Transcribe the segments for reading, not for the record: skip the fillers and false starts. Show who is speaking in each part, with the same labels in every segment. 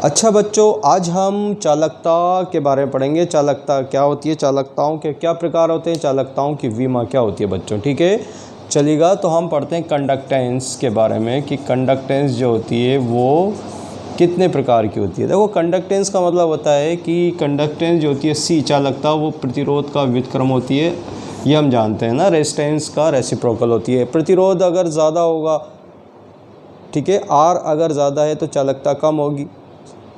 Speaker 1: अच्छा बच्चों, आज हम चालकता के बारे में पढ़ेंगे। चालकता क्या होती है, चालकताओं के क्या प्रकार होते हैं, चालकताओं की विमा क्या होती है बच्चों। ठीक है, चलिएगा तो हम पढ़ते हैं कंडक्टेंस के बारे में कि कंडक्टेंस जो होती है वो कितने प्रकार की होती है। देखो, कंडक्टेंस का मतलब होता है कि कंडक्टेंस जो होती है सी चालकता, वो प्रतिरोध का व्युत्क्रम होती है। ये हम जानते हैं ना। रेजिस्टेंस का रेसिप्रोकल होती है। प्रतिरोध अगर ज़्यादा होगा, ठीक है, आर अगर ज़्यादा है तो चालकता कम होगी,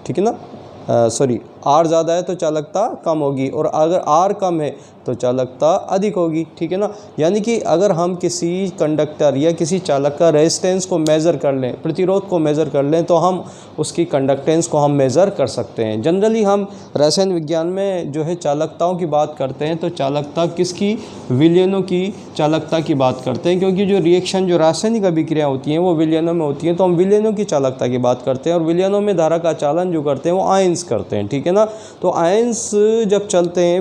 Speaker 1: ठीक है ना। सॉरी, आर ज़्यादा है तो चालकता कम होगी, और अगर आर कम है तो चालकता अधिक होगी, ठीक है ना। यानी कि अगर हम किसी कंडक्टर या किसी चालक का रेजिस्टेंस को मेज़र कर लें, प्रतिरोध को मेज़र कर लें, तो हम उसकी कंडक्टेंस को हम मेज़र कर सकते हैं। जनरली हम रसायन विज्ञान में जो है चालकताओं की बात करते हैं तो चालकता किसकी, विलयनों की चालकता की बात करते हैं, क्योंकि जो रिएक्शन, जो रासायनिक अभिक्रिया होती हैं वो विलयनों में होती हैं, तो हम विलयनों की चालकता की बात करते हैं। और विलयनों में धारा का चालन जो करते हैं वो आयंस करते हैं, ठीक है ना। तो आयंस जब चलते हैं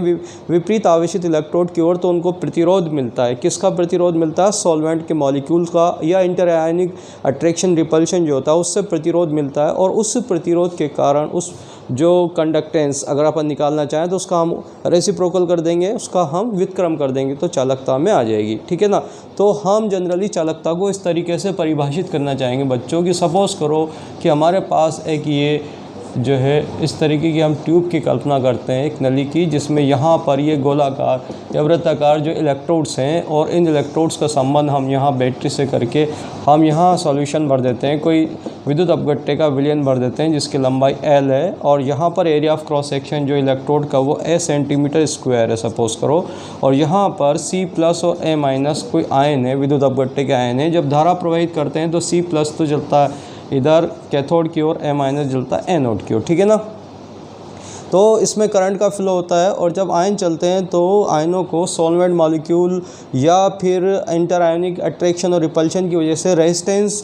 Speaker 1: विपरीत आवेशित इलेक्ट्रोड की ओर, तो उनको प्रतिरोध मिलता है। किसका प्रतिरोध मिलता है, सॉल्वेंट के मॉलिक्यूल्स का, या इंटर आयनिक अट्रैक्शन रिपल्शन जो होता है उससे प्रतिरोध मिलता है। और उस प्रतिरोध के कारण उस जो कंडक्टेंस अगर अपन निकालना चाहें तो उसका हम रेसिप्रोकल कर देंगे, उसका हम व्युत्क्रम कर देंगे, तो चालकता में आ जाएगी, ठीक है ना। तो हम जनरली चालकता को इस तरीके से परिभाषित करना चाहेंगे बच्चों कि सपोज़ करो कि हमारे पास एक ये जो है इस तरीके की हम ट्यूब की कल्पना करते हैं, एक नली की, जिसमें यहाँ पर ये गोलाकार या वृत्ताकार जो इलेक्ट्रोड्स हैं, और इन इलेक्ट्रोड्स का संबंध हम यहाँ बैटरी से करके हम यहाँ सॉल्यूशन भर देते हैं, कोई विद्युत अपघट्टे का विलयन भर देते हैं जिसकी लंबाई L है, और यहाँ पर एरिया ऑफ क्रॉस सेक्शन जो इलेक्ट्रोड का वो A सेंटीमीटर स्क्वायर है सपोज़ करो, और यहाँ पर C+ और A- कोई आयन है, विद्युत अपघट्टे के आयन है। जब धारा प्रवाहित करते हैं तो C+ तो जलता है इधर कैथोड की ओर, A- जलता है एनोड की ओर, ठीक है ना। तो इसमें करंट का फ्लो होता है, और जब आयन चलते हैं तो आयनों को सॉल्वेंट मॉलिक्यूल या फिर इंटर आयनिक अट्रैक्शन और रिपल्शन की वजह से रेजिस्टेंस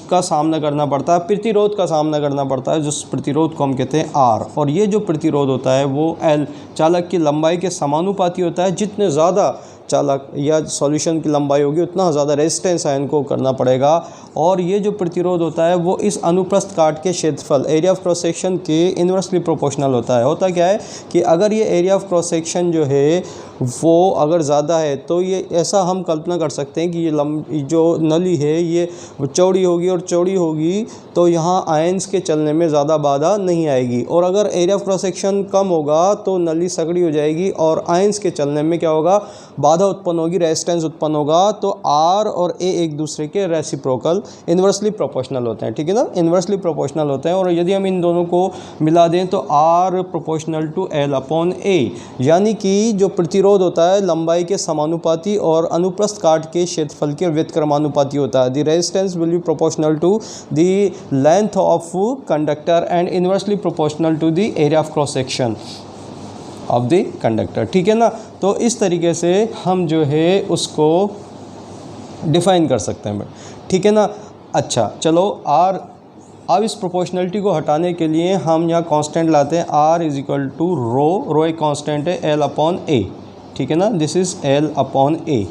Speaker 1: का सामना करना पड़ता है, प्रतिरोध का सामना करना पड़ता है, जिस प्रतिरोध को हम कहते हैं आर। और ये जो प्रतिरोध होता है वो L चालक की लंबाई के समानुपाती होता है। जितने ज़्यादा चालक या सॉल्यूशन की लंबाई होगी उतना ज़्यादा रेजिस्टेंस आयन को करना पड़ेगा। और ये जो प्रतिरोध होता है वो इस अनुप्रस्थ काट के क्षेत्रफल, एरिया ऑफ क्रॉस सेक्शन के इन्वर्सली प्रोपोर्शनल होता है। होता क्या है कि अगर ये एरिया ऑफ क्रॉस सेक्शन जो है वो अगर ज़्यादा है तो ये ऐसा हम कल्पना कर सकते हैं कि ये जो नली है ये चौड़ी होगी, और चौड़ी होगी तो यहाँ आयंस के चलने में ज़्यादा बाधा नहीं आएगी। और अगर एरिया ऑफ क्रॉस सेक्शन कम होगा तो नली सकड़ी हो जाएगी, और आयंस के चलने में क्या होगा, बाधा उत्पन्न होगी, रेजिस्टेंस उत्पन्न होगा। तो आर और ए एक दूसरे के रेसिप्रोकल इन्वर्सली प्रोपोर्शनल होते हैं, ठीक है ना, इन्वर्सली प्रोपोर्शनल होते हैं। और यदि हम इन दोनों को मिला दें तो आर प्रोपोर्शनल टू L/A, यानी कि जो प्रतिरोध होता है लंबाई के समानुपाती और अनुप्रस्थ काट के क्षेत्रफल के व्युत्क्रमानुपाती होता है। The resistance will be proportional to the length of conductor and inversely proportional to the area of cross section of the conductor, ठीक है ना। तो इस तरीके से हम जो है उसको डिफाइन कर सकते हैं, ठीक है ना। अच्छा चलो, आर, अब इस प्रोपोर्शनलिटी को हटाने के लिए हम यहाँ कांस्टेंट लाते हैं। R = रो एक कांस्टेंट है, L/A, ठीक है ना, दिस इज़ L/A,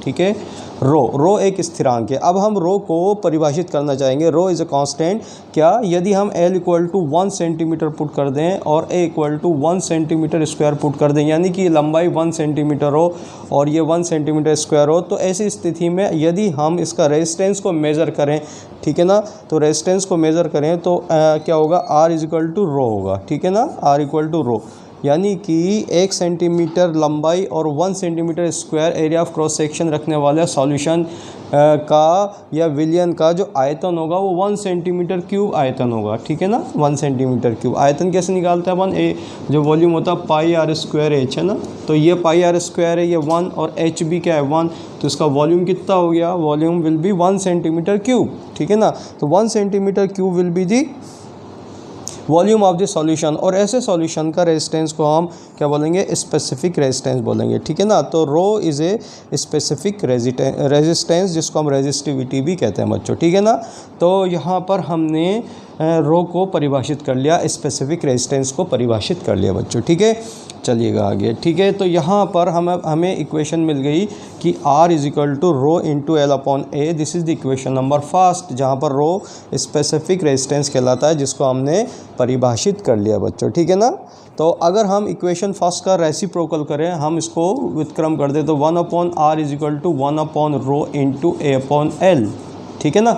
Speaker 1: ठीक है। रो एक स्थिरांक है। अब हम रो को परिभाषित करना चाहेंगे। Rho is a constant. क्या, यदि हम L = 1 सेंटीमीटर पुट कर दें और A = 1 सेंटीमीटर स्क्वायर पुट कर दें, यानी कि लंबाई 1 सेंटीमीटर हो और ये 1 सेंटीमीटर स्क्वायर हो, तो ऐसी स्थिति में यदि हम इसका रेजिस्टेंस को मेज़र करें, ठीक है ना, तो रेजिस्टेंस को मेज़र करें तो क्या होगा, R = रो होगा, ठीक है ना, R = रो, यानी कि 1 सेंटीमीटर लंबाई और 1 centimetre square area of cross section रखने वाले सॉल्यूशन का या विलयन का जो आयतन होगा वो 1 सेंटीमीटर क्यूब आयतन होगा, ठीक है ना, 1 सेंटीमीटर क्यूब। आयतन कैसे निकालते हैं अपन, जो वॉल्यूम होता है πr²h है ना, तो ये πr² है, ये 1, और h भी क्या है 1, तो इसका वॉल्यूम कितना हो गया, volume will be 1 centimetre cube, ठीक है ना। तो 1 centimetre cube will be the volume of the solution. और ऐसे सॉल्यूशन का रेजिस्टेंस को हम क्या बोलेंगे, स्पेसिफिक रेजिस्टेंस बोलेंगे, ठीक है ना। तो rho is a specific resistance, जिसको हम रेजिस्टिविटी भी कहते हैं बच्चों, ठीक है ना। तो यहाँ पर हमने रो को परिभाषित कर लिया, स्पेसिफिक रेजिस्टेंस को परिभाषित कर लिया बच्चों, ठीक है। चलिएगा आगे, ठीक है। तो यहाँ पर हमें इक्वेशन मिल गई कि R is equal to rho into L upon A. This is the equation number first, जहाँ पर रो स्पेसिफिक रेजिस्टेंस कहलाता है, जिसको हमने परिभाषित कर लिया बच्चों, ठीक है ना। तो अगर हम इक्वेशन फर्स्ट का रेसिप्रोकल करें, हम इसको व्युत्क्रम कर दें, तो 1 upon R is equal to 1 upon rho into A upon L, ठीक है ना।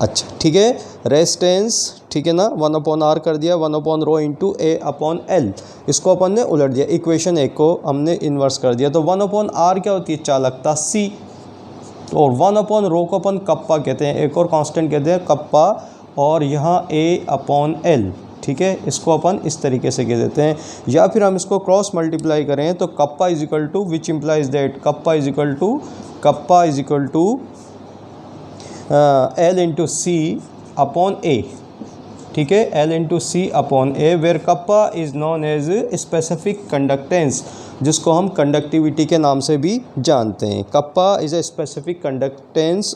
Speaker 1: अच्छा, ठीक है, रेजिस्टेंस, ठीक है ना, 1 अपॉन R कर दिया, 1 upon rho into A upon L, इसको अपन ने उलट दिया, इक्वेशन एक को हमने इन्वर्स कर दिया। तो 1 अपॉन R क्या होती है, चालकता C, और 1 अपॉन रो को अपन कप्पा कहते हैं, एक और कांस्टेंट कहते हैं कप्पा, और यहाँ A अपॉन एल, ठीक है, इसको अपन इस तरीके से कह देते हैं। या फिर हम इसको क्रॉस मल्टीप्लाई करें तो kappa is equal to which implies that kappa is equal to L into C upon A, ठीक है, L into C upon A, where kappa is known as specific conductance, जिसको हम कंडक्टिविटी के नाम से भी जानते हैं। Kappa is a specific conductance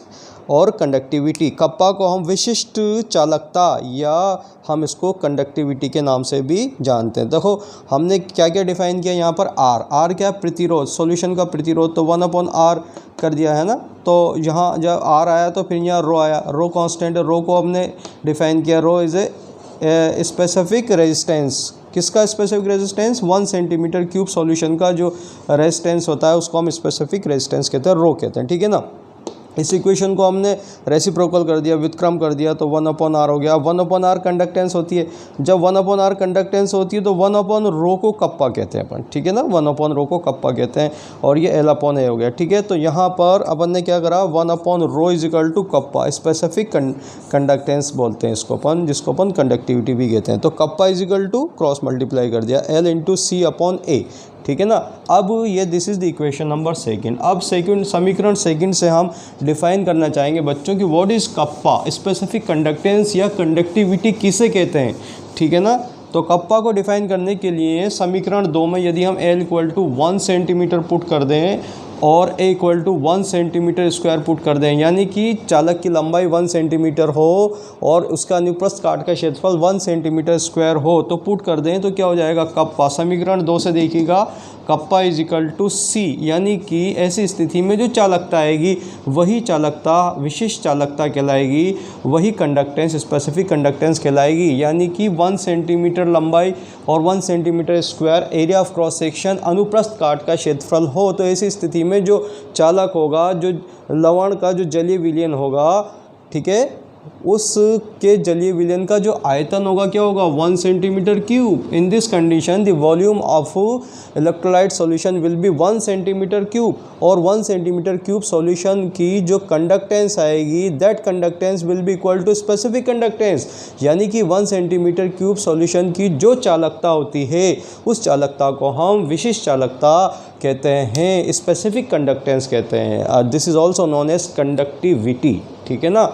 Speaker 1: और कंडक्टिविटी, कप्पा को हम विशिष्ट चालकता या हम इसको कंडक्टिविटी के नाम से भी जानते हैं। देखो हमने क्या क्या डिफाइन किया यहाँ पर, R क्या, प्रतिरोध, सॉल्यूशन का प्रतिरोध, तो 1 अपॉन R कर दिया है ना। तो यहाँ जब R आया तो फिर यहाँ रो आया, रो कांस्टेंट है, रो को हमने डिफाइन किया, rho is a specific resistance, किसका specific resistance, 1 centimetre cube solution का जो रेजिस्टेंस होता है उसको हम स्पेसिफिक रेजिस्टेंस कहते हैं, रो कहते हैं, ठीक है ना। इस इक्वेशन को हमने रेसिप्रोकल कर दिया, व्युत्क्रम कर दिया, तो 1 अपॉन R हो गया। 1 अपॉन R कंडक्टेंस होती है, जब 1 अपॉन R कंडक्टेंस होती है तो 1 अपॉन रो को कप्पा कहते हैं अपन, ठीक है ना, 1 अपॉन रो को कप्पा कहते हैं, और ये L अपॉन ए हो गया, ठीक है। तो यहाँ पर अपन ने क्या करा, 1 upon rho is equal to kappa, specific conductance बोलते हैं इसको अपन, जिसको अपन कंडक्टिविटी भी कहते हैं। तो kappa is equal to cross multiply कर दिया L into C upon A, ठीक है ना। अब ये this is the equation number second. अब समीकरण सेकंड से हम डिफाइन करना चाहेंगे बच्चों कि what is kappa, specific conductance या कंडक्टिविटी किसे कहते हैं, ठीक है ना। तो कप्पा को डिफाइन करने के लिए समीकरण 2 में यदि हम L equal to 1 centimetre put कर दें और A equal to 1 centimetre square put कर दें, यानी कि चालक की लंबाई 1 सेंटीमीटर हो और उसका अनुप्रस्थ काट का क्षेत्रफल 1 सेंटीमीटर स्क्वायर हो, तो पुट कर दें तो क्या हो जाएगा, कप्पा। समीकरण 2 से देखिएगा, कप्पा इज इक्वल टू सी, यानी कि ऐसी स्थिति में जो चालकता आएगी वही चालकता विशिष्ट चालकता कहलाएगी, वही कंडक्टेंस स्पेसिफिक कंडक्टेंस कहलाएगी, यानी कि 1 सेंटीमीटर लंबाई और 1 centimetre square area of cross section अनुप्रस्थ काट का क्षेत्रफल हो, तो ऐसी स्थिति में जो चालक होगा, जो लवण का जो जलीय विलयन होगा, ठीक है, उसके जलीय विलयन का जो आयतन होगा क्या होगा, 1 centimetre cube. In this condition the volume of electrolyte solution will be 1 centimetre cube, और 1 सेंटीमीटर क्यूब सॉल्यूशन की जो कंडक्टेंस आएगी that conductance will be equal to specific conductance, यानी कि 1 सेंटीमीटर क्यूब सॉल्यूशन की जो चालकता होती है उस चालकता को हम विशिष्ट चालकता कहते हैं, स्पेसिफिक कंडक्टेंस कहते हैं। This is also known as conductivity, ठीक है ना।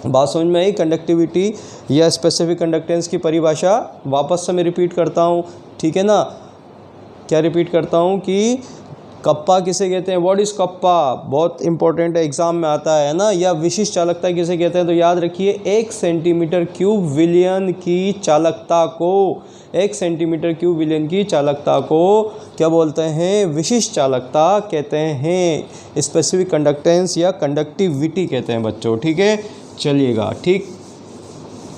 Speaker 1: बात समझ में आई, कंडक्टिविटी या स्पेसिफिक कंडक्टेंस की परिभाषा वापस से मैं रिपीट करता हूँ, ठीक है ना। क्या रिपीट करता हूँ कि कप्पा किसे कहते हैं, व्हाट इज़ कप्पा, बहुत इंपॉर्टेंट है, एग्जाम में आता है ना। या विशिष्ट चालकता किसे कहते हैं, तो याद रखिए 1 सेंटीमीटर क्यूब विलयन की चालकता को, 1 सेंटीमीटर क्यूब विलयन की चालकता को क्या बोलते हैं, विशिष्ट चालकता कहते हैं, स्पेसिफिक कंडक्टेंस या कंडक्टिविटी कहते हैं बच्चों, ठीक है। चलिएगा, ठीक,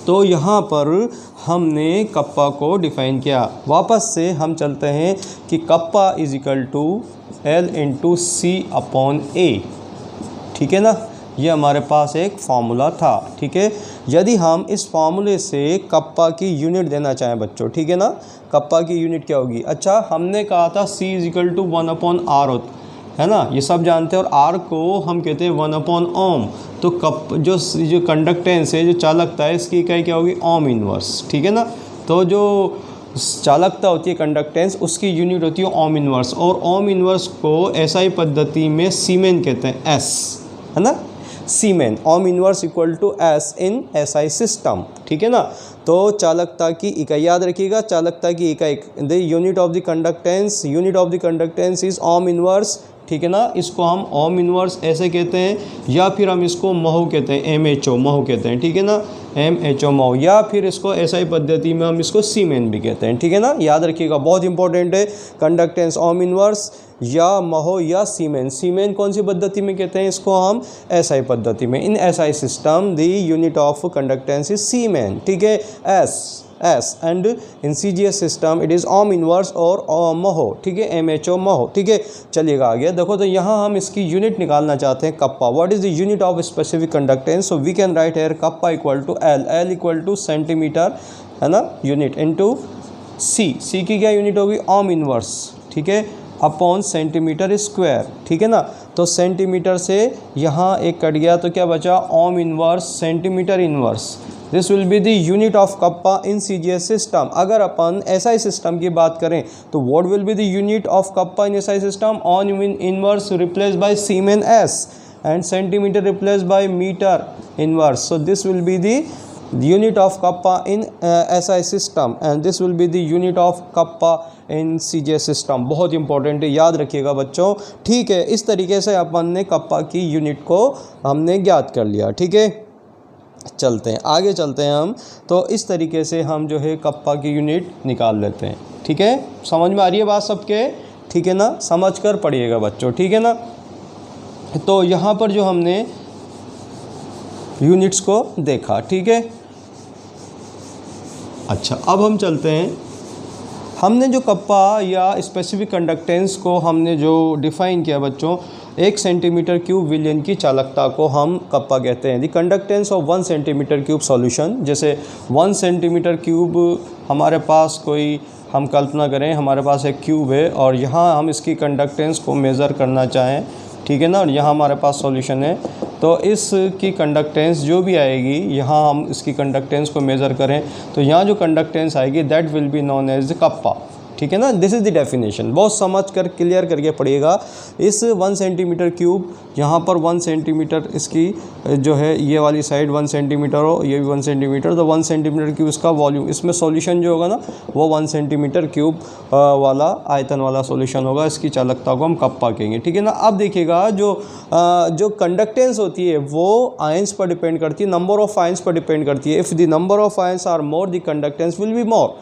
Speaker 1: तो यहाँ पर हमने कप्पा को डिफाइन किया। वापस से हम चलते हैं कि kappa is equal to L into C upon A, ठीक है ना। ये हमारे पास एक फार्मूला था, ठीक है। यदि हम इस फार्मूले से कप्पा की यूनिट देना चाहें बच्चों, ठीक है ना, कप्पा की यूनिट क्या होगी। अच्छा, हमने कहा था C is equal to 1 upon R है ना, ये सब जानते हैं, और R को हम कहते हैं 1 अपॉन ओम। तो कप जो कंडक्टेंस है, जो चालकता है, इसकी इकाई क्या होगी, ओम इनवर्स, ठीक है ना। तो जो चालकता होती है कंडक्टेंस, उसकी यूनिट होती है ओम इनवर्स, और ओम इनवर्स को एसआई पद्धति में सीमेन कहते हैं, एस, है ना, siemens, ohm inverse equal to S in SI system, ठीक है ना। तो चालकता की इकाई याद रखिएगा, चालकता की इकाई, the unit of the conductance is ohm inverse ठीक है ना, इसको हम ओम इनवर्स ऐसे कहते हैं, या फिर हम इसको महो कहते हैं, MHO महो कहते हैं, ठीक है ना, MHO महो, या फिर इसको SI पद्धति में हम इसको सीमेन भी कहते हैं, ठीक है ना। याद रखिएगा, बहुत इंपॉर्टेंट है, कंडक्टेंस ओम इनवर्स या महो या सीमेन। सीमेन कौन सी पद्धति में कहते हैं, इसको हम SI पद्धति में। In SI system the unit of conductance is siemens, ठीक है, S and in CGS system it is ohm inverse और महो, ठीक है, MHO महो, ठीक है। चलिएगा आगे देखो, तो यहाँ हम इसकी यूनिट निकालना चाहते हैं kappa. What is the unit of specific conductance? So we can write here kappa equal to L equal to centimetre, है ना, यूनिट इनटू C की क्या यूनिट होगी? ओम इनवर्स, ठीक है, अपॉन सेंटीमीटर स्क्वायर, ठीक है ना। तो सेंटीमीटर से यहाँ एक कट गया तो क्या बचा? Ohm inverse centimetre inverse. This will be the unit of kappa in CGS system. अगर अपन SI सिस्टम की बात करें तो what will be the unit of kappa in SI system? Ohm inverse replace by siemens S and centimetre replace by metre inverse. So this will be the unit of kappa in SI system and this will be the unit of kappa in CGS system। बहुत important है, याद रखिएगा बच्चों, ठीक है। इस तरीके से अपन ने कप्पा की यूनिट को हमने ज्ञात कर लिया, ठीक है। चलते हैं आगे, चलते हैं हम। तो इस तरीके से हम जो है कप्पा की यूनिट निकाल लेते हैं, ठीक है। समझ में आ रही है बात सबके? ठीक है ना, समझ कर पढ़िएगा बच्चों, ठीक है ना। तो यहाँ पर जो हमने यूनिट्स को देखा, ठीक है। अच्छा, अब हम चलते हैं, हमने जो कप्पा या स्पेसिफिक कंडक्टेंस को हमने जो डिफ़ाइन किया बच्चों, 1 सेंटीमीटर क्यूब विलियन की चालकता को हम कप्पा कहते हैं। The conductance of 1 centimetre cube solution, जैसे 1 सेंटीमीटर क्यूब हमारे पास कोई, हम कल्पना करें हमारे पास एक क्यूब है और यहाँ हम इसकी कंडक्टेंस को मेज़र करना चाहें, ठीक है ना, और यहाँ हमारे पास सॉल्यूशन है। तो इसकी कंडक्टेंस जो भी आएगी, यहाँ हम इसकी कंडक्टेंस को मेज़र करें तो यहाँ जो कंडक्टेंस आएगी that will be known as the kappa, ठीक है ना। This is the definition. बहुत समझ कर क्लियर करके पढ़िएगा। इस 1 सेंटीमीटर क्यूब, यहाँ पर 1 सेंटीमीटर इसकी जो है ये वाली साइड 1 सेंटीमीटर हो, ये भी 1 सेंटीमीटर, तो 1 सेंटीमीटर क्यूब इसका वॉल्यूम, इसमें सॉल्यूशन जो होगा ना वो 1 सेंटीमीटर क्यूब वाला आयतन वाला सॉल्यूशन होगा। इसकी चालकता को हम कप्पा कहेंगे, ठीक है ना। अब देखिएगा, जो कंडक्टेंस होती है वो आयंस पर डिपेंड करती है, नंबर ऑफ आयंस पर डिपेंड करती है। If the number of ions are more the conductance will be more.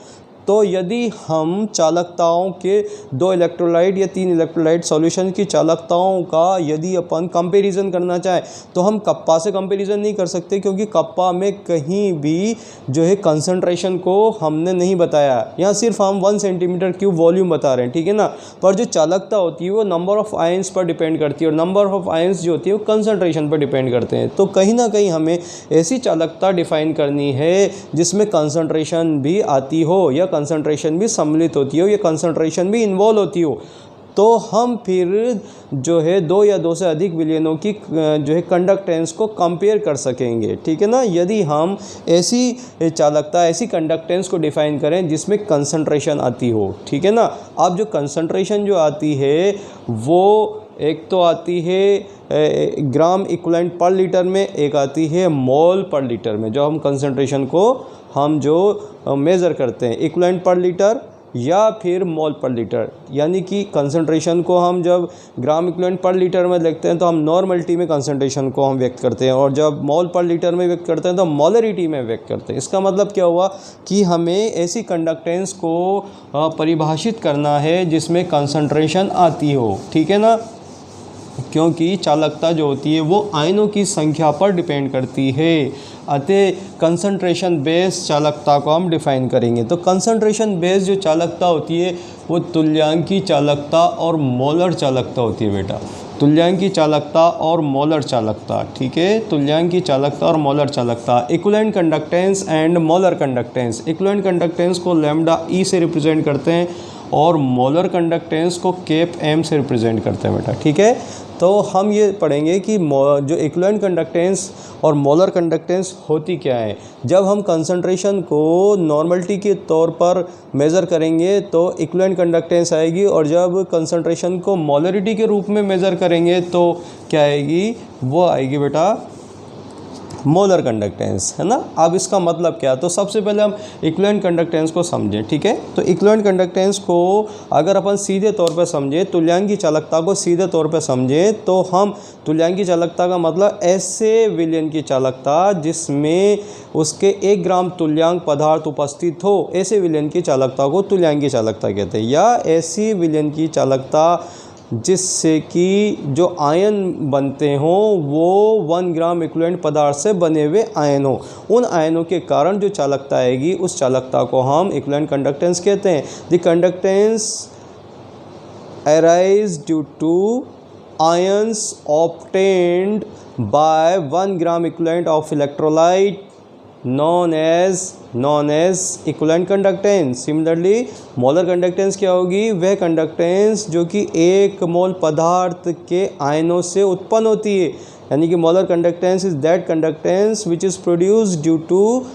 Speaker 1: तो यदि हम चालकताओं के 2 इलेक्ट्रोलाइट या 3 इलेक्ट्रोलाइट सॉल्यूशन की चालकताओं का यदि अपन कंपैरिजन करना चाहें तो हम कप्पा से कंपैरिजन नहीं कर सकते, क्योंकि कप्पा में कहीं भी जो है कंसंट्रेशन को हमने नहीं बताया। यहाँ सिर्फ हम 1 सेंटीमीटर क्यूब वॉल्यूम बता रहे हैं, ठीक है ना। पर जो चालकता होती है वो नंबर ऑफ आयंस पर डिपेंड करती है, और नंबर ऑफ आयंस जो होती है वो कंसंट्रेशन पर डिपेंड करते हैं। तो कहीं ना कहीं हमें ऐसी चालकता डिफाइन करनी है जिसमें कंसंट्रेशन भी आती हो, या कंसंट्रेशन भी सम्मिलित होती हो, या कंसंट्रेशन भी इन्वॉल्व होती हो। तो हम फिर जो है 2 या 2 से अधिक विलियनों की जो है कंडक्टेंस को कंपेयर कर सकेंगे, ठीक है ना। यदि हम ऐसी चालकता, ऐसी कंडक्टेंस को डिफाइन करें जिसमें कंसंट्रेशन आती हो, ठीक है ना। अब जो कंसंट्रेशन जो आती है वो एक तो आती है ग्राम इक्विवेलेंट पर लीटर में, एक आती है मोल पर लीटर में। जो हम कंसंट्रेशन को हम जो मेज़र करते हैं इक्विवेलेंट पर लीटर या फिर मोल पर लीटर, यानी कि कंसंट्रेशन को हम जब ग्राम इक्विवेलेंट पर लीटर में लिखते हैं तो हम नॉर्मलिटी में कंसंट्रेशन को हम व्यक्त करते हैं, और जब मोल पर लीटर में व्यक्त करते हैं तो मोलरिटी में व्यक्त करते हैं। इसका मतलब क्या हुआ कि हमें ऐसी कंडक्टेंस को परिभाषित करना है जिसमें कंसंट्रेशन आती हो, ठीक है ना। क्योंकि चालकता जो होती है वो आयनों की संख्या पर डिपेंड करती है, अतः कंसंट्रेशन बेस चालकता को हम डिफाइन करेंगे। तो कंसंट्रेशन बेस जो चालकता होती है वो तुल्यांकी चालकता और मोलर चालकता होती है बेटा। तुल्यांकी चालकता और मोलर चालकता, ठीक है, तुल्यांकी चालकता और मोलर चालकता। Equivalent conductance and molar conductance. Equivalent conductance को लैम्डा ई से रिप्रेजेंट करते हैं और मोलर कंडक्टेंस को केप एम से रिप्रेजेंट करते हैं बेटा, ठीक है। तो हम ये पढ़ेंगे कि जो इक्विवेलेंट कंडक्टेंस और मोलर कंडक्टेंस होती क्या है। जब हम कंसंट्रेशन को नॉर्मलिटी के तौर पर मेज़र करेंगे तो इक्विवेलेंट कंडक्टेंस आएगी, और जब कंसंट्रेशन को मोलरिटी के रूप में मेज़र करेंगे तो क्या आएगी, वो आएगी बेटा मोलर कंडक्टेंस, है ना। अब इसका मतलब क्या, तो सबसे पहले हम इक्विवेलेंट कंडक्टेंस को समझें, ठीक है। तो इक्विवेलेंट कंडक्टेंस को अगर अपन सीधे तौर पर समझें, तुल्यांकी चालकता को सीधे तौर पर समझें, तो हम तुल्यांकी चालकता का मतलब ऐसे विलयन की चालकता जिसमें उसके 1 ग्राम तुल्यांक पदार्थ उपस्थित हो, ऐसे विलयन की चालकता को तुल्यांकी चालकता कहते हैं। या ऐसी विलयन की चालकता जिससे कि जो आयन बनते हों वो 1 ग्राम इक्विवेलेंट पदार्थ से बने हुए आयन हो, उन आयनों के कारण जो चालकता आएगी उस चालकता को हम इक्विवेलेंट कंडक्टेंस कहते हैं। The conductance arise due to ions obtained by 1 gram equivalent of electrolyte known as equivalent conductance. Similarly molar conductance क्या होगी, वह कंडक्टेंस जो कि 1 मोल पदार्थ के आयनों से उत्पन्न होती है, यानी कि molar conductance is that conductance which is produced due to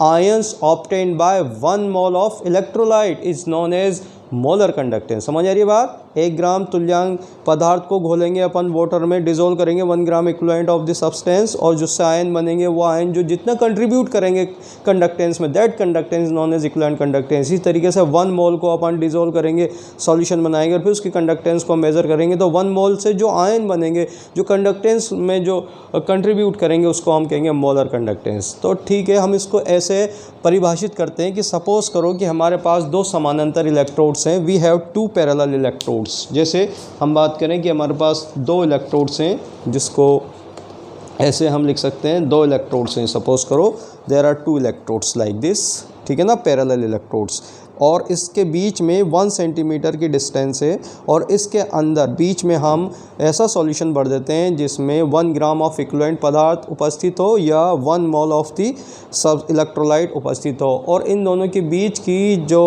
Speaker 1: ions obtained by 1 mole of electrolyte is known as molar conductance. समझ आ रही है बात। 1 ग्राम तुल्यांक पदार्थ को घोलेंगे अपन वाटर में, डिजोल्व करेंगे 1 gram equivalent of the substance, और जिससे आयन बनेंगे वो आयन जो जितना कंट्रीब्यूट करेंगे कंडक्टेंस में, that conductance known as equivalent conductance. इस तरीके से 1 मोल को अपन डिजोल्व करेंगे, सॉल्यूशन बनाएंगे और फिर उसकी कंडक्टेंस को मेज़र करेंगे, तो 1 मोल से जो आयन बनेंगे, जो कंडक्टेंस में जो कंट्रीब्यूट करेंगे, उसको हम कहेंगे मोलर कंडक्टेंस। तो ठीक है, हम इसको ऐसे परिभाषित करते हैं कि सपोज करो कि हमारे पास 2 समानांतर इलेक्ट्रोड्स हैं, वी हैव 2 पैरेलल इलेक्ट्रोड्स। जैसे हम बात करें कि हमारे पास 2 इलेक्ट्रोड्स हैं, जिसको ऐसे हम लिख सकते हैं, 2 इलेक्ट्रोड्स हैं, सपोज करो there are 2 electrodes like this, ठीक है ना, पैरेलल इलेक्ट्रोड्स, और इसके बीच में 1 सेंटीमीटर की डिस्टेंस है, और इसके अंदर बीच में हम ऐसा सॉल्यूशन भर देते हैं जिसमें 1 ग्राम ऑफ इक्विवेलेंट पदार्थ उपस्थित हो या 1 मोल ऑफ दी सब इलेक्ट्रोलाइट उपस्थित हो, और इन दोनों के बीच की जो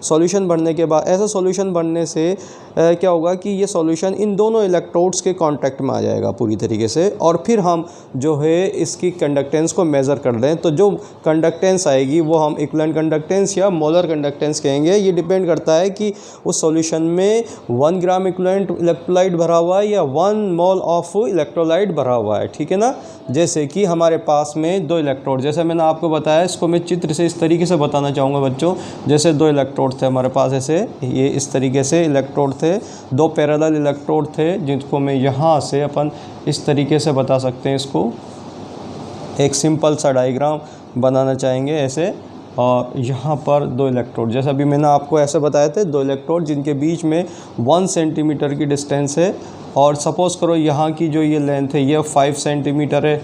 Speaker 1: सॉल्यूशन भरने के बाद, ऐसा सॉल्यूशन भरने से क्या होगा कि ये सॉल्यूशन इन दोनों इलेक्ट्रोड्स के कांटेक्ट में आ जाएगा पूरी तरीके से, और फिर हम जो है इसकी कंडक्टेंस को मेज़र कर लें, तो जो कंडक्टेंस आएगी वो हम इक्विवेलेंट कंडक्टेंस या मोलर कंडक्टेंस कहेंगे। ये डिपेंड करता है कि उस सॉल्यूशन में 1 ग्राम इक्विवेलेंट इलेक्ट्रोलाइट भरा हुआ है या 1 मोल ऑफ इलेक्ट्रोलाइट भरा हुआ है, ठीक है ना। जैसे कि हमारे पास में 2 इलेक्ट्रोड, जैसे मैंने आपको बताया, इसको मैं चित्र से इस तरीके से बताना चाहूँगा बच्चों। जैसे 2 इलेक्ट्रोड थे हमारे पास, ऐसे ये इस तरीके से इलेक्ट्रोड थे, 2 पैरेलल इलेक्ट्रोड थे, जिनको मैं यहाँ से अपन इस तरीके से बता सकते हैं। इसको एक सिंपल सा डायग्राम बनाना चाहेंगे ऐसे, और यहाँ पर 2 इलेक्ट्रोड, जैसे अभी मैंने आपको ऐसे बताए थे, 2 इलेक्ट्रोड जिनके बीच में 1 सेंटीमीटर की डिस्टेंस है, और सपोज़ करो यहाँ की जो ये लेंथ है ये 5 सेंटीमीटर है,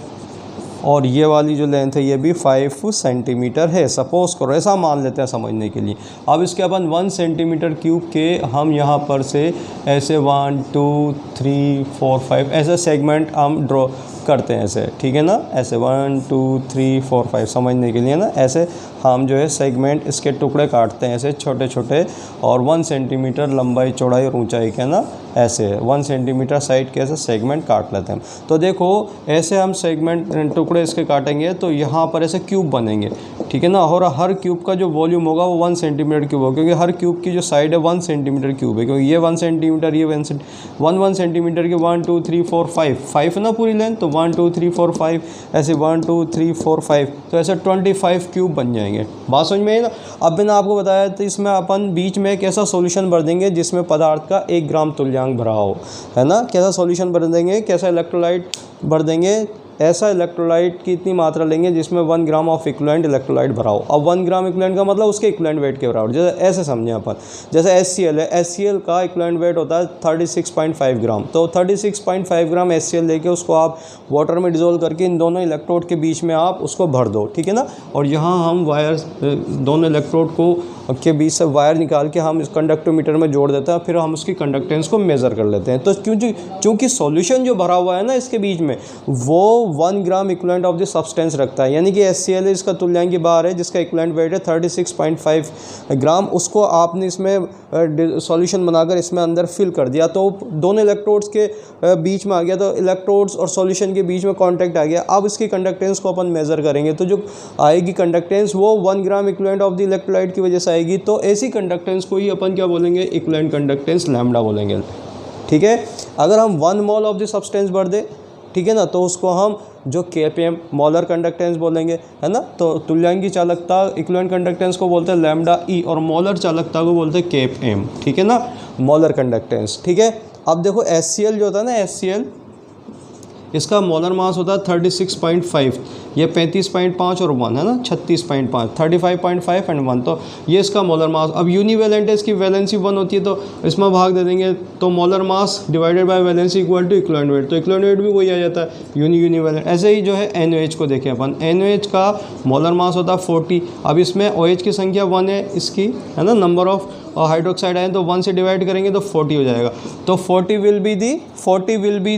Speaker 1: और ये वाली जो लेंथ है ये भी 5 सेंटीमीटर है, सपोज़ करो, ऐसा मान लेते हैं समझने के लिए। अब इसके अपन 1 सेंटीमीटर क्यूब के हम यहाँ पर से ऐसे 1 2 3 4 5 ऐसे सेगमेंट हम ड्रॉ करते हैं ऐसे, ठीक है ना, ऐसे 1 2 3 4 5 समझने के लिए ना, ऐसे हम जो है सेगमेंट इसके टुकड़े काटते हैं ऐसे छोटे छोटे, और 1 सेंटीमीटर लंबाई चौड़ाई और ऊंचाई के ना, ऐसे 1 सेंटीमीटर साइड के ऐसे सेगमेंट काट लेते हैं। तो देखो ऐसे हम सेगमेंट टुकड़े इसके काटेंगे तो यहाँ पर ऐसे क्यूब बनेंगे, ठीक है ना, और हर क्यूब का जो वॉल्यूम होगा वो 1 सेंटीमीटर क्यूब होगा, क्योंकि हर क्यूब की जो साइड है 1 सेंटीमीटर क्यूब है, क्योंकि ये 1 सेंटीमीटर, ये 1 सेंटीमीटर के 1 2 3 4 5 है ना पूरी लेंथ, तो 1 2 3 4 5 ऐसे 1 2 3 4 5, तो ऐसे 25 क्यूब बन जाएंगे। बात समझ में आई ना। अब मैंने आपको बताया तो इसमें अपन बीच में एक ऐसा सॉल्यूशन भर देंगे जिसमें पदार्थ का 1 ग्राम तुल्यांक भरा हो, है ना। कैसा सॉल्यूशन भर देंगे, कैसा इलेक्ट्रोलाइट भर देंगे, ऐसा इलेक्ट्रोलाइट की इतनी मात्रा लेंगे जिसमें 1 ग्राम ऑफ इक्विवेलेंट इलेक्ट्रोलाइट भरा हो। अब 1 ग्राम इक्विवेलेंट का मतलब उसके इक्विवेलेंट वेट के बराबर, जैसे ऐसे समझें अपन, जैसे HCl है, HCl का इक्विवेलेंट वेट होता है 36.5 ग्राम, तो 36.5 ग्राम HCl लेके उसको आप वाटर में डिजोल्व करके इन दोनों इलेक्ट्रोड के बीच में आप उसको भर दो, ठीक है ना। और यहाँ हम वायर, दोनों इलेक्ट्रोड को के बीच से वायर निकाल के हम इस कंडक्टोमीटर में जोड़ देते हैं, फिर हम उसकी कंडक्टेंस को मेज़र कर लेते हैं। तो क्योंकि सॉल्यूशन जो भरा हुआ है ना इसके बीच में, वो 1 gram equivalent of the substance रखता है, यानी कि HCl इसका तुल्यांक बार है जिसका इक्विवेलेंट वेट है 36.5 ग्राम, उसको आपने इसमें सॉल्यूशन बनाकर इसमें अंदर फिल कर दिया, तो दोनों इलेक्ट्रोड्स के बीच में आ गया, तो इलेक्ट्रोड्स और सॉल्यूशन के बीच में कॉन्टैक्ट आ गया। अब इसकी कंडक्टेंस को अपन मेज़र करेंगे, तो जो आएगी कंडक्टेंस वो 1 gram equivalent of the electrolyte की वजह से आएगी, तो ऐसी कंडक्टेंस को ही अपन क्या बोलेंगे, इक्विवेलेंट कंडक्टेंस लैम्डा बोलेंगे, ठीक है। अगर हम 1 मोल ऑफ द सब्सटेंस भर दे ठीक है ना। तो उसको हम जो kpm मोलर कंडक्टेंस बोलेंगे, है ना। तो तुल्यांकी चालकता इक्विवेलेंट कंडक्टेंस को बोलते हैं लैम्डा ई, और मोलर चालकता को बोलते हैं kpm, ठीक है ना, मोलर कंडक्टेंस, ठीक है। अब देखो HCl जो होता है ना, HCl इसका मोलर मास होता है 36.5, ये 35.5 और 1 है ना, 36.5, 35.5 एंड 1, तो ये इसका मोलर मास। अब यूनिवेलेंट है, इसकी वैलेंसी 1 होती है, तो इसमें भाग दे देंगे, तो molar mass divided by valency equal to equivalent weight, तो इक्विवेलेंट वेट भी वही आ जाता है यूनिवेलेंट। ऐसे ही जो है NaOH को देखें अपन, NaOH का मोलर मास होता है 40। अब इसमें OH की संख्या 1 है इसकी, है ना, नंबर ऑफ हाइड्रोक्साइड आए, तो 1 से डिवाइड करेंगे तो 40 हो जाएगा। तो 40 will be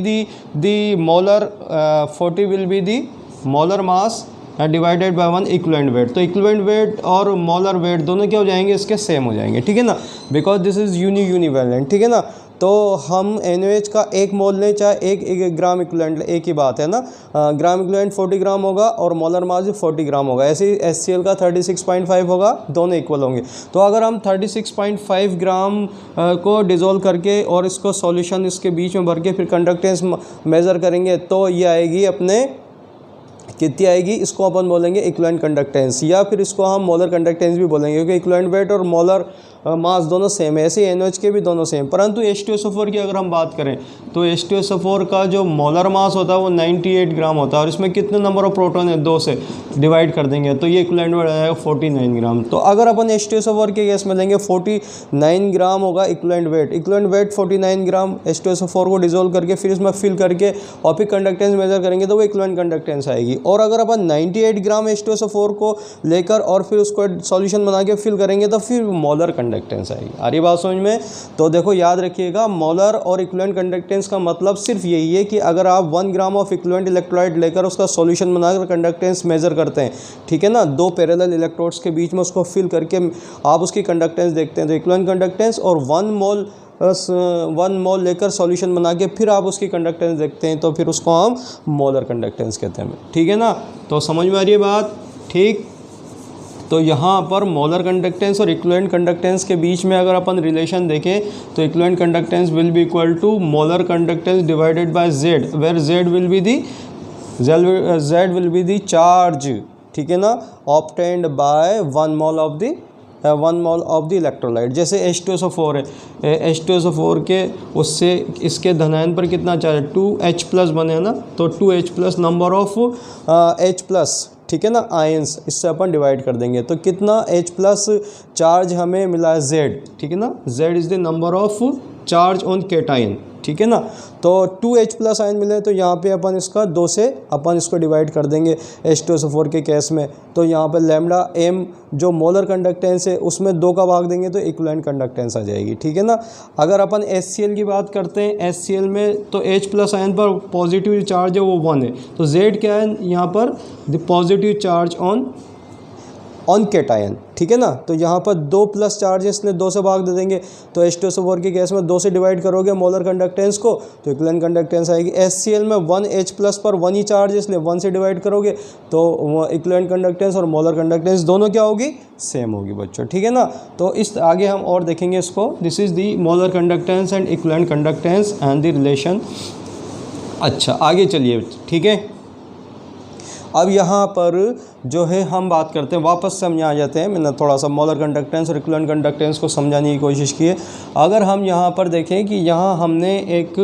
Speaker 1: the molar mass divided bye 1 equivalent weight. तो इक्विवेलेंट वेट और मोलर वेट दोनों क्या हो जाएंगे, इसके सेम हो जाएंगे, ठीक है ना, बिकॉज दिस इज यूनिवेलेंट, ठीक है ना। तो हम NaOH का 1 मोल लें चाहे 1 ग्राम इक्विवेलेंट, एक ही बात है ना। ग्राम इक्विवेलेंट 40 ग्राम होगा और मोलर मास भी 40 ग्राम होगा। ऐसे ही HCl का 36.5 होगा, दोनों इक्वल होंगे। तो अगर हम 36.5 ग्राम को डिज़ोल्व करके और इसको सॉल्यूशन इसके बीच में भर के फिर कंडक्टेंस मेज़र करेंगे, तो ये आएगी अपने कितनी आएगी, इसको अपन बोलेंगे इक्विवेलेंट कंडक्टेंस, या फिर इसको हम मोलर कंडक्टेंस भी बोलेंगे, क्योंकि इक्विवेलेंट वेट और मोलर मास दोनों सेम है। ऐसे ही NaOH के भी दोनों सेम। परंतु H2SO4 की अगर हम बात करें तो H2SO4 का जो मोलर मास होता है वो 98 ग्राम होता है, और इसमें कितने नंबर ऑफ प्रोटॉन है, 2 से डिवाइड कर देंगे तो ये इक्विवेलेंट वेट आएगा 49 ग्राम। तो अगर अपन H2SO4 के केस में लेंगे 49 ग्राम होगा इक्विवेलेंट वेट 49 ग्राम H2SO4 को डिजोल्व करके फिर इसमें फिल करके और फिर कंडक्टेंस मेजर करेंगे तो वो इक्विवेलेंट कंडक्टेंस आएगी। और अगर अपन 98 ग्राम H2SO4 को लेकर और फिर उसको सॉल्यूशन बना के फिल करेंगे तो फिर मोलर कंडक्टेंस आएगी। आ रही बात समझ में। तो देखो याद रखिएगा, मोलर और इक्विवेलेंट कंडक्टेंस का मतलब सिर्फ यही है कि अगर आप 1 ग्राम ऑफ इक्विवेलेंट इलेक्ट्रोलाइट लेकर उसका सॉल्यूशन बनाकर कंडक्टेंस मेजर करते हैं, ठीक है ना, 2 पैरेलल इलेक्ट्रोड्स के बीच में उसको फिल करके आप उसकी कंडक्टेंस देखते हैं, तो इक्विवेलेंट कंडक्टेंस, और 1 मोल लेकर सॉल्यूशन बना के फिर आप उसकी कंडक्टेंस देखते हैं, तो फिर उसको हम मोलर कंडक्टेंस कहते हैं, ठीक है ना। तो समझ में आ रही है बात, ठीक। तो यहाँ पर मोलर कंडक्टेंस और इक्विवेलेंट कंडक्टेंस के बीच में अगर अपन रिलेशन देखें तो equivalent conductance will be equal to molar conductance divided by Z, where Z will be the charge, ठीक है ना, obtained by 1 mole of the electrolyte. जैसे H2SO4 है, H2SO4 के उससे इसके धनायन पर कितना चार्ज, 2H+ बने ना, तो 2H+ नंबर ऑफ H+, ठीक है ना, आयंस, इससे अपन डिवाइड कर देंगे तो कितना H+ चार्ज हमें मिला है Z, ठीक है ना। Z is the number of charge on cation, ठीक है ना। तो 2H+ आयन मिले तो यहाँ पे अपन इसका 2 से अपन इसको डिवाइड कर देंगे H2SO4 के केस में। तो यहाँ पे लैम्डा M जो मोलर कंडक्टेंस है उसमें 2 का भाग देंगे तो इक्विवेलेंट कंडक्टेंस आ जाएगी, ठीक है ना। अगर अपन HCl की बात करते हैं, HCl में तो H+ आयन पर पॉजिटिव चार्ज है वो 1 है, तो Z क्या है यहाँ पर, the positive charge on cation, ठीक है ना। तो यहाँ पर 2+ चार्ज है इसलिए 2 से भाग दे देंगे, तो H2SO4 के केस में 2 से डिवाइड करोगे मोलर कंडक्टेंस को तो इक्विवेलेंट कंडक्टेंस आएगी। HCl में 1H+ पर 1 ही चार्ज है इसलिए 1 से डिवाइड करोगे तो इक्विवेलेंट कंडक्टेंस और मोलर कंडक्टेंस दोनों क्या होगी, सेम होगी बच्चों, ठीक है ना। तो इस आगे हम और देखेंगे इसको, this is the molar conductance and equivalent conductance and the relation. अच्छा आगे चलिए, ठीक है। अब यहाँ पर जो है हम बात करते हैं, वापस से हम यहाँ आ जाते हैं। मैंने थोड़ा सा मोलर कंडक्टेंस और इक्विवेलेंट कंडक्टेंस को समझाने की कोशिश की है। अगर हम यहाँ पर देखें कि यहाँ हमने एक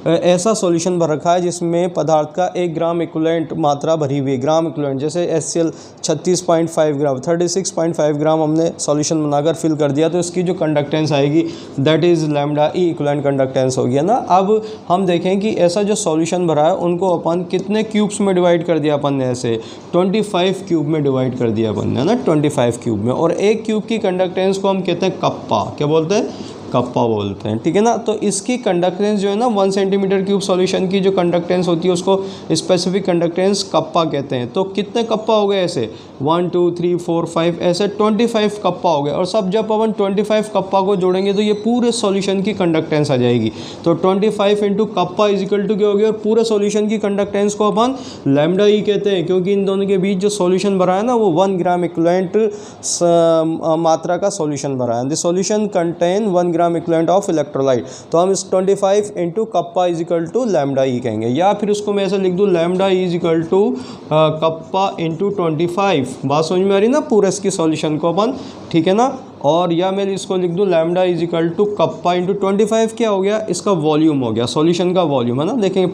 Speaker 1: ऐसा सॉल्यूशन भर रखा है जिसमें पदार्थ का 1 ग्राम इक्विवेलेंट मात्रा भरी हुई है, ग्राम इक्विवेलेंट, जैसे HCl 36.5 ग्राम 36.5 ग्राम हमने सॉल्यूशन बनाकर फिल कर दिया, तो इसकी जो कंडक्टेंस आएगी that is lambda E equivalent conductance हो गया ना। अब हम देखें कि ऐसा जो सॉल्यूशन भरा है उनको अपन कितने क्यूब्स में डिवाइड कर दिया अपन ने, ऐसे 25 क्यूब में डिवाइड कर दिया अपन ने ना, 25 क्यूब में। और 1 क्यूब की कंडक्टेंस को हम कहते हैं कप्पा, क्या बोलते हैं, कप्पा बोलते हैं, ठीक है ना। तो इसकी कंडक्टेंस जो है ना 1 सेंटीमीटर क्यूब सॉल्यूशन की जो कंडक्टेंस होती है उसको स्पेसिफिक कंडक्टेंस कप्पा कहते हैं। तो कितने कप्पा हो गए ऐसे, 1 2 3 4 5 ऐसे 25 कप्पा हो गए। और सब जब अपन 25 कप्पा को जोड़ेंगे तो ये पूरे सॉल्यूशन की कंडक्टेंस आ जाएगी। तो 25 into kappa is equal to क्या हो गया, और पूरे सॉल्यूशन की कंडक्टेंस को अपन लैम्डा ई कहते हैं, क्योंकि इन दोनों के बीच जो सॉल्यूशन भरा है ना वो 1 ग्राम इक्विवेलेंट मात्रा का सॉल्यूशन भरा है। The solution contain 1 gram equivalent of electrolyte. तो हम इस 25 into kappa is equal to lambda E कहेंगे, या फिर उसको मैं ऐसे लिख दूँ lambda E is equal to kappa into 25। बात समझ में आ रही ना पूरे इसकी सॉल्यूशन को अपन, ठीक है ना। और या मैं इसको लिख दूँ lambda is equal to kappa into 25 क्या हो गया, इसका वॉल्यूम हो गया, सॉल्यूशन का वॉल्यूम है ना। देखेंगे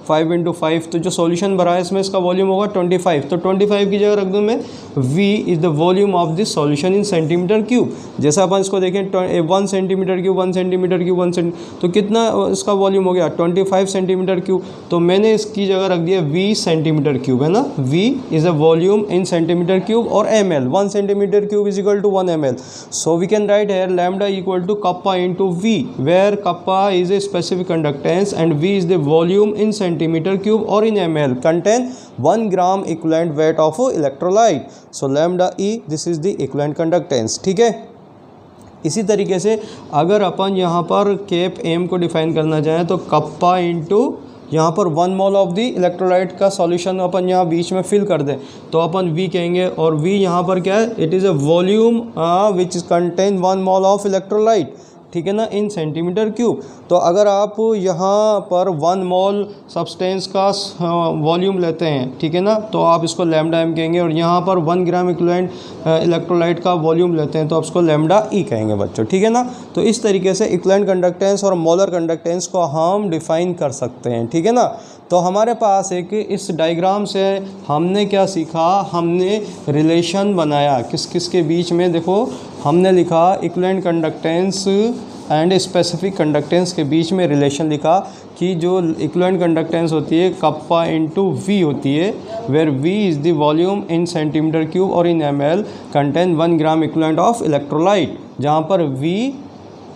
Speaker 1: 5 इंटू 5 तो जो सॉल्यूशन भरा है इसमें इसका वॉल्यूम होगा 25। तो 25 की जगह रख दूँ मैं V is the volume of this solution in centimetre cube. जैसा अपन इसको देखें 1 centimetre cube 1 centimetre cube 1 centimetre, तो कितना इसका वॉल्यूम हो गया 25 सेंटीमीटर क्यूब। तो मैंने इसकी जगह रख दिया V सेंटीमीटर क्यूब, है ना। V is a volume in centimetre cube और ml, 1 centimetre cube is equal to 1 ml। So we can write here lambda equal to kappa into V, where kappa is a specific conductance and V is the volume in centimeter cube or in ml, contain 1 gram equivalent weight of electrolyte. So lambda E, this is the equivalent conductance, ठीक है। इसी तरीके से अगर अपन यहाँ पर cap M को define करना चाहें तो कप्पा इंटू यहाँ पर 1 मोल ऑफ दी इलेक्ट्रोलाइट का सॉल्यूशन अपन यहाँ बीच में फिल कर दें तो अपन V कहेंगे, और V यहाँ पर क्या है, it is a volume which contain 1 mole of electrolyte, ठीक है ना, इन सेंटीमीटर क्यूब। तो अगर आप यहाँ पर 1 मोल सब्सटेंस का वॉल्यूम लेते हैं, ठीक है ना, तो आप इसको लैम्डा एम कहेंगे, और यहाँ पर 1 ग्राम इक्विवेलेंट इलेक्ट्रोलाइट का वॉल्यूम लेते हैं तो आप इसको लैम्डा ई कहेंगे बच्चों, ठीक है ना। तो इस तरीके से इक्विवेलेंट कंडक्टेंस और मोलर कंडक्टेंस को हम डिफाइन कर सकते हैं, ठीक है ना। तो हमारे पास एक इस डायग्राम से हमने क्या सीखा, हमने रिलेशन बनाया किस किस के बीच में। देखो हमने लिखा equivalent conductance and specific conductance के बीच में रिलेशन लिखा कि जो इक्विवेलेंट कंडक्टेंस होती है कप्पा इंटू वी होती है, where V is the volume in centimetre cube और in ml contain 1 gram equivalent of electrolyte, जहाँ पर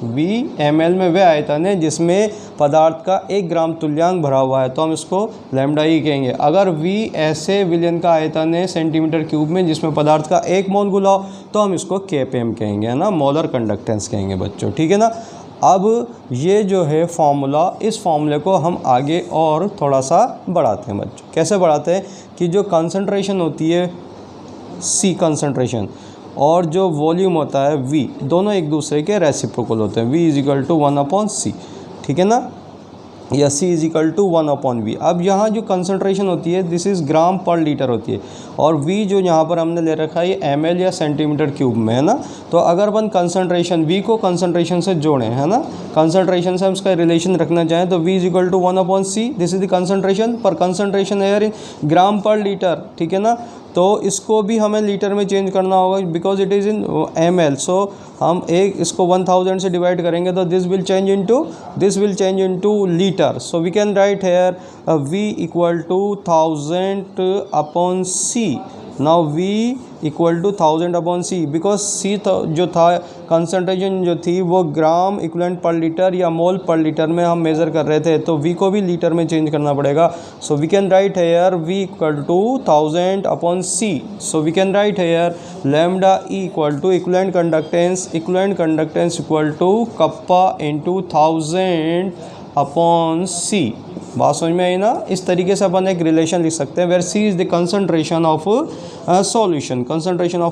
Speaker 1: V ml में वह आयतन है जिसमें पदार्थ का 1 ग्राम तुल्यांक भरा हुआ है, तो हम इसको लैम्डा ई कहेंगे। अगर V ऐसे विलयन का आयतन है सेंटीमीटर क्यूब में जिसमें पदार्थ का 1 मोल गुला हो तो हम इसको kpm कहेंगे, है ना, मोलर कंडक्टेंस कहेंगे बच्चों, ठीक है ना। अब ये जो है फॉर्मूला, इस फॉर्मूले को हम आगे और थोड़ा सा बढ़ाते हैं बच्चों। कैसे बढ़ाते हैं कि जो कंसंट्रेशन होती है C कंसंट्रेशन और जो वॉल्यूम होता है V, दोनों एक दूसरे के रेसिप्रोकल होते हैं। V is equal to 1/C, ठीक है ना, या C is equal to 1/V। अब यहाँ जो कंसंट्रेशन होती है दिस इज़ ग्राम पर लीटर होती है, और V जो यहाँ पर हमने ले रखा है ये ml या सेंटीमीटर क्यूब में, है ना। तो अगर अपन कंसंट्रेशन V को कंसंट्रेशन से जोड़ें, है ना, कंसंट्रेशन से हम इसका रिलेशन रखना चाहें तो V is equal to 1/C, this is the concentration, पर कंसंट्रेशन है इन ग्राम पर लीटर, ठीक है ना। तो इसको भी हमें लीटर में चेंज करना होगा because it is in ml। So हम इसको 1000 से डिवाइड करेंगे तो this will change into litre. So we can write here V equal to 1000/C। Now V equal to 1000/C because C जो था कंसंट्रेशन जो थी वो ग्राम इक्विवेलेंट पर लीटर या मोल पर लीटर में हम मेज़र कर रहे थे, तो V को भी लीटर में चेंज करना पड़ेगा। So we can write here V equal to 1000/C। So we can write here lambda E equal to equivalent conductance equal to kappa into 1000/C। बात समझ में आई ना। इस तरीके से अपन एक रिलेशन लिख सकते हैं where C is the concentration of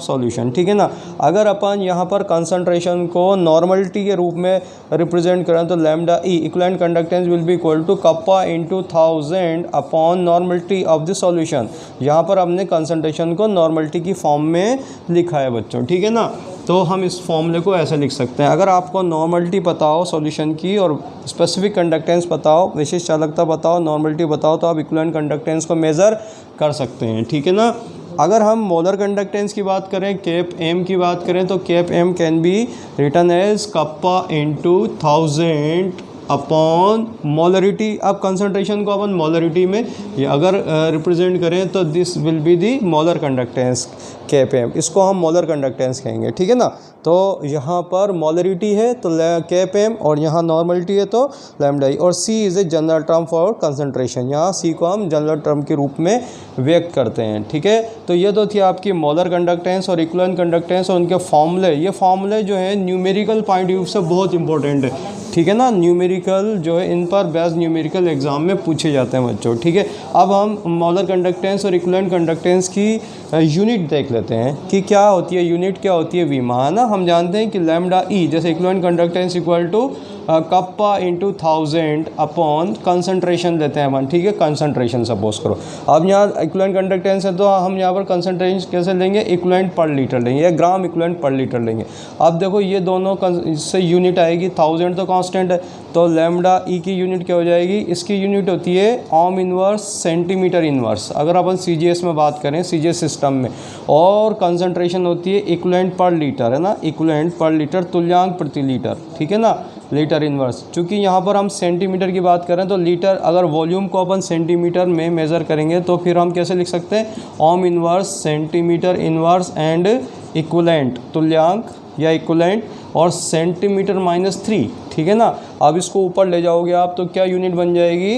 Speaker 1: solution, ठीक है ना। अगर अपन यहाँ पर कंसंट्रेशन को नॉर्मलिटी के रूप में रिप्रेजेंट करें तो lambda E equivalent conductance will be equal to kappa into 1000 upon normality of the solution. यहाँ पर हमने कंसंट्रेशन को नॉर्मलिटी की फॉर्म में लिखा है बच्चों, ठीक है ना। तो हम इस फॉर्मूले को ऐसे लिख सकते हैं। अगर आपको नॉर्मलिटी पता हो सॉल्यूशन की और स्पेसिफिक कंडक्टेंस पता हो, विशेष चालकता पता हो, नॉर्मलिटी बताओ, तो आप इक्विवेलेंट कंडक्टेंस को मेज़र कर सकते हैं, ठीक है ना। अगर हम मोलर कंडक्टेंस की बात करें, केप एम की बात करें, तो kappa M can be written as kappa into 1000 upon molarity. अब कंसंट्रेशन को अपन मोलरिटी में अगर रिप्रेजेंट करें तो this will be the molar conductance kappa M, इसको हम मोलर कंडक्टेंस कहेंगे, ठीक है ना। तो यहाँ पर मोलरिटी है तो केप एम, और यहाँ नॉर्मलिटी है तो लैम्डा ई, और C is a general term for concentration. यहाँ C को हम जनरल टर्म के रूप में व्यक्त करते हैं, ठीक है। तो ये तो थी आपकी मोलर कंडक्टेंस और इक्विवेलेंट कंडक्टेंस और उनके फॉर्मूले। ये फॉर्मूले जो है न्यूमेरिकल पॉइंट ऑफ व्यू से बहुत इंपॉर्टेंट है। ठीक है ना। न्यूमेरिकल जो है इन पर बेस्ड न्यूमेरिकल एग्जाम में पूछे जाते हैं बच्चों, ठीक है। अब हम मोलर कंडक्टेंस और इक्विवेलेंट कंडक्टेंस की यूनिट देख लेते हैं कि क्या होती है यूनिट, क्या होती है वीमा, है ना। हम जानते हैं कि लैम्डा ई, जैसे equivalent conductance equal to kappa into 1000 upon concentration लेते हैं अपन, ठीक है, कंसनट्रेशन सपोज करो। अब यहाँ इक्विवेलेंट कंडक्टेंस है तो हम यहाँ पर कंसनट्रेशन कैसे लेंगे, इक्विवेलेंट पर लीटर लेंगे या ग्राम इक्विवेलेंट पर लीटर लेंगे। अब देखो ये दोनों इससे यूनिट आएगी, 1000 तो कांस्टेंट है, तो लैम्डा ई की यूनिट क्या हो जाएगी, इसकी यूनिट होती है ओम इनवर्स सेंटीमीटर इनवर्स, अगर अपन सीजीएस में बात करें, सीजीएस सिस्टम में। और कंसनट्रेशन होती है इक्विवेलेंट पर लीटर, है ना, इक्विवेलेंट पर लीटर, तुल्यांक प्रति लीटर, ठीक है ना, लीटर इनवर्स। चूँकि यहाँ पर हम सेंटीमीटर की बात करें तो लीटर, अगर वॉल्यूम को अपन सेंटीमीटर में मेज़र करेंगे तो फिर हम कैसे लिख सकते हैं, ओम inverse centimetre inverse and equivalent, तुल्यांक या इक्विवेलेंट, और सेंटीमीटर -3, ठीक है ना। अब इसको ऊपर ले जाओगे आप तो क्या यूनिट बन जाएगी,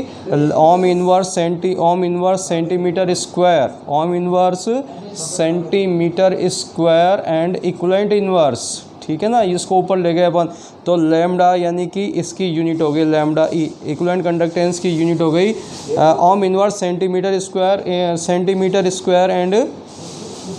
Speaker 1: ओम inverse centimetre square, Om inverse centimetre square and equivalent inverse, ठीक है ना। इसको ऊपर ले गए अपन तो लैम्डा यानी कि इसकी यूनिट हो गई लैम्डा ई, इक्विवेलेंट कंडक्टेंस की यूनिट हो गई ओम inverse centimetre square and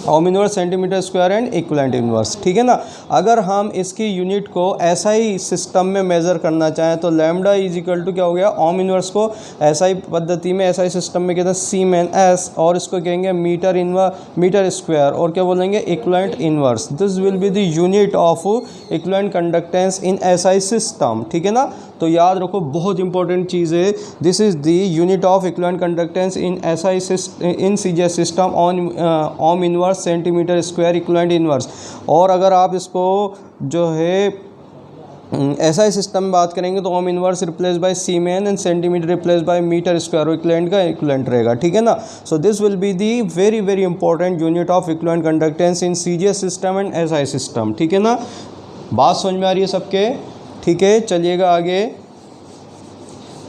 Speaker 1: Om inverse centimetre square and equivalent inverse, ठीक है ना। अगर हम इसकी यूनिट को एसआई सिस्टम में मेज़र करना चाहें तो लैम्डा इज इक्वल टू क्या हो गया, ओम इनवर्स को एसआई पद्धति में, एसआई सिस्टम में कहते हैं सीमेन एस, और इसको कहेंगे मीटर स्क्वायर, और क्या बोलेंगे, equivalent inverse. This will be the unit of equivalent conductance in SI system, ठीक है ना। तो याद रखो, बहुत इंपॉर्टेंट चीज़ है, this is the unit of equivalent conductance in SI in CGS system on Om inverse centimetre square equivalent inverse. और अगर आप इसको जो है एसआई सिस्टम में बात करेंगे तो ohm inverse replace by siemens and centimetre replace by metre square, equivalent का इक्विवेलेंट रहेगा, ठीक है ना। So this will be the very very important unit of equivalent conductance in CGS system and SI system, ठीक है ना। बात समझ में आ रही है सबके, ठीक है। चलिएगा आगे।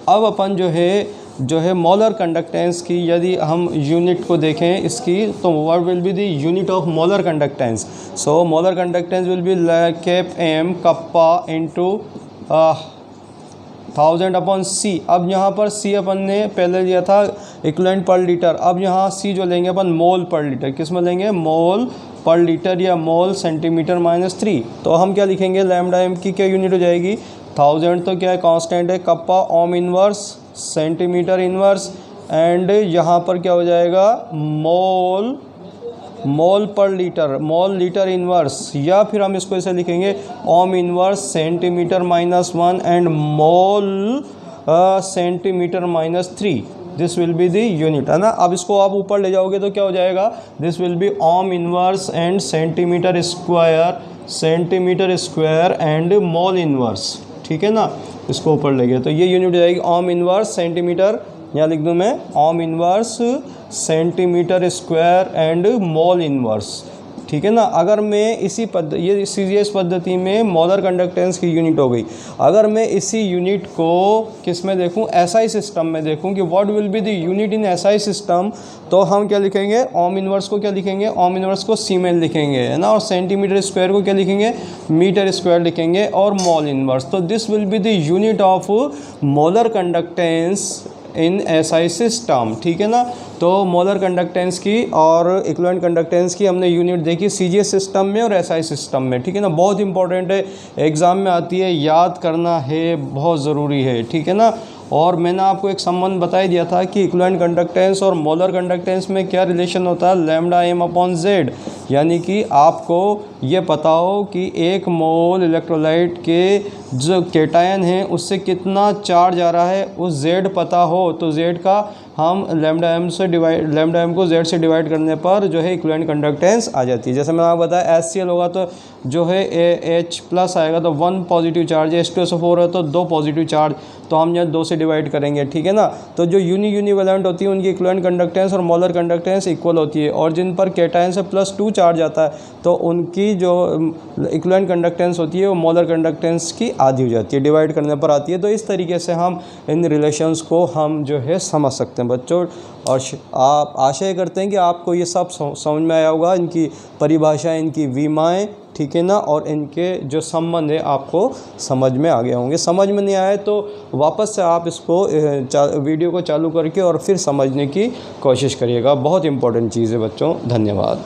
Speaker 1: अब अपन जो है मोलर कंडक्टेंस की यदि हम यूनिट को देखें इसकी, तो what will be the unit of molar conductance. So molar conductance will be cap M kappa into 1000 upon C. अब यहाँ पर सी अपन ने पहले लिया था इक्विवेलेंट पर लीटर, अब यहाँ सी जो लेंगे अपन मोल पर लीटर, किस में लेंगे, मोल पर लीटर या मोल सेंटीमीटर -3। तो हम क्या लिखेंगे, लैम्डा एम की क्या यूनिट हो जाएगी, 1000 तो क्या है, कांस्टेंट है, kappa Om inverse centimetre inverse, and यहाँ पर क्या हो जाएगा, मोल पर लीटर, मोल लीटर इनवर्स, या फिर हम इसको ऐसे लिखेंगे ओम inverse centimetre -1 and mole centimetre -3। This will be the unit, है ना। अब इसको आप ऊपर ले जाओगे तो क्या हो जाएगा, this will B ohm inverse and centimetre square and mole inverse, ठीक है ना। इसको ऊपर ले गए तो ये यूनिट हो जाएगी ओम इनवर्स सेंटीमीटर, यहाँ लिख दूँ मैं ओम inverse centimetre square and mole inverse, ठीक है ना। अगर मैं इसी ये सीजीएस पद्धति में मोलर कंडक्टेंस की यूनिट हो गई। अगर मैं इसी यूनिट को किस में देखूं, एसआई सिस्टम में देखूं कि what will be the unit in SI system, तो हम क्या लिखेंगे, ओम इनवर्स को क्या लिखेंगे, ओम इनवर्स को सीमेन लिखेंगे, है ना, और सेंटीमीटर स्क्वायर को क्या लिखेंगे, मीटर स्क्वायर लिखेंगे, और मोल इनवर्स। तो this will be the unit of molar conductance in SI system, ठीक है ना। तो मोलर कंडक्टेंस की और इक्विवेलेंट कंडक्टेंस की हमने यूनिट देखी सीजीएस सिस्टम में और एसआई सिस्टम में, ठीक है ना। बहुत इंपॉर्टेंट है, एग्ज़ाम में आती है, याद करना है, बहुत ज़रूरी है, ठीक है ना। और मैंने आपको एक संबंध बता ही दिया था कि इक्विवेलेंट कंडक्टेंस और मोलर कंडक्टेंस में क्या रिलेशन होता है, लैम्डा एम अपॉन जेड। यानी कि आपको ये पता हो कि एक मोल इलेक्ट्रोलाइट के जो केटायन है उससे कितना चार्ज आ रहा है, उस जेड पता हो तो जेड का हम लैम्डा एम को जेड से डिवाइड करने पर जो है इक्विवेलेंट कंडक्टेंस आ जाती है। जैसे मैंने आपको बताया HCl होगा तो जो है H+ आएगा तो 1 पॉजिटिव चार्ज, H2SO4 है तो 2 पॉजिटिव चार्ज, तो हम यहाँ 2 से डिवाइड करेंगे, ठीक है ना। तो जो यूनिवैलेंट होती है उनकी इक्विवेलेंट कंडक्टेंस और मोलर कंडक्टेंस इक्वल होती है, और जिन पर केटायन से +2 चार्ज आता है तो उनकी जो इक्विवेलेंट कंडक्टेंस होती है वो मोलर कंडक्टेंस की आधी हो जाती है, डिवाइड करने पर आती है। तो इस तरीके से हम इन रिलेशंस को हम जो है समझ सकते हैं बच्चों, और आप आशा करते हैं कि आपको ये सब समझ में आया होगा, इनकी परिभाषा, इनकी विमाएँ, ठीक है ना। और इनके जो संबंध है आपको समझ में आ गए होंगे। समझ में नहीं आए तो वापस से आप इसको वीडियो को चालू करके और फिर समझने की कोशिश करिएगा। बहुत इंपॉर्टेंट चीज़ है बच्चों। धन्यवाद।